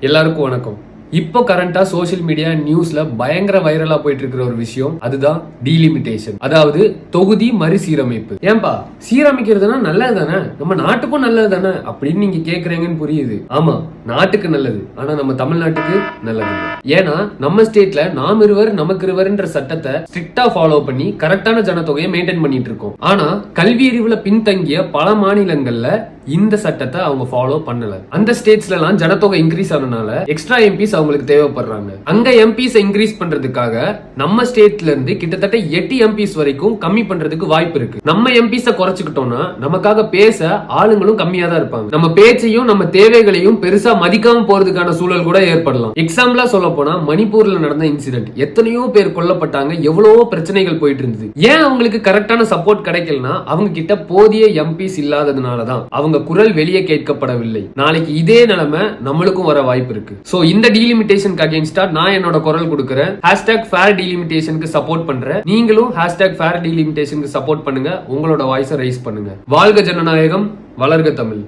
எல்லாருக்கும் வணக்கம். இப்போ கரண்டா சோசியல் மீடியா நியூஸ்ல பயங்கர வைரலா போயிட்டு இருக்கிற ஒரு விஷயம் அதுதான் டீலிமிட்டேஷன், அதாவது தொகுதி மறுசீரமைப்பு. ஏன்பா சீரமைக்கிறதுனா நல்லது தானே, நம்ம நாட்டுக்கும் நல்லது தானே அப்படின்னு நீங்க கேக்குறீங்கன்னு புரியுது. ஆமா, நாட்டுக்கு நல்லது, ஆனா நம்ம தமிழ்நாட்டுக்கு நல்லது. ஏன்னா நம்ம ஸ்டேட்ல நாம் இருவர் நமக்கு இருவர்ன்ற சட்டத்தை ஸ்ட்ரிக்டா ஃபாலோ பண்ணி கரெக்டான ஜனத்தொகையை மெயின்டைன் பண்ணிட்டு இருக்கோம். ஆனா கல்வி அறிவுல பின்தங்கிய பல மாநிலங்கள்ல இந்த சட்டத்தை அவங்க ஃபாலோ பண்ணல. அந்த ஸ்டேட்ஸ்ல எல்லாம் ஜனத்தொகை இன்க்ரீஸ் ஆனனால எக்ஸ்ட்ரா எம்பிஸ் அவங்களுக்கு தேவைப்படுறாங்க. அங்க எம்பிஸ் இன்க்ரீஸ் பண்றதுக்காக நம்ம ஸ்டேட்ல இருந்து கிட்டத்தட்ட 8 எம்பிஸ் வரைக்கும் கம்மி பண்றதுக்கு வாய்ப்பு இருக்கு. நம்ம எம்பிஸ குறைச்சுக்கிட்டோம்னா நமக்காக பேச ஆளுங்களும் கம்மியா தான் இருப்பாங்க. நம்ம பேச்சையும் நம்ம தேவைகளையும் பெருசா மதிக்காம போறதுக்கான சூழல் கூட ஏற்படலாம். எக்ஸாம்பிளா சொல்ல போனா மணிப்பூர்ல நடந்த இன்சிடென்ட், எத்தனையோ பேர் கொல்லப்பட்டாங்க, எவ்வளவோ பிரச்சனைகள் போயிட்டு இருந்தது. ஏன் அவங்களுக்கு கரெக்டான சப்போர்ட் கிடைக்கலனா அவங்க கிட்ட போதிய எம்பிஸ் இல்லாததுனாலதான். அவங்க குரல் வெளியே கேட்கப்படவில்லை. நாளைக்கு இதே நிலைமை நம்மளுக்கும் வர வாய்ப்பு இருக்கு. சோ இந்த டீலிமிட்டேஷனுக்கு அகைன்ஸ்டா நான் என்னோட குரல் கொடுக்கிறேன். #fair delimitation சப்போர்ட் பண்றேன். நீங்களும் #fair delimitation சப்போர்ட் பண்ணுங்க. உங்களோட வாய்ஸை ரைஸ் பண்ணுங்க. வாழ்க ஜனநாயகம், வளர்க தமிழ்.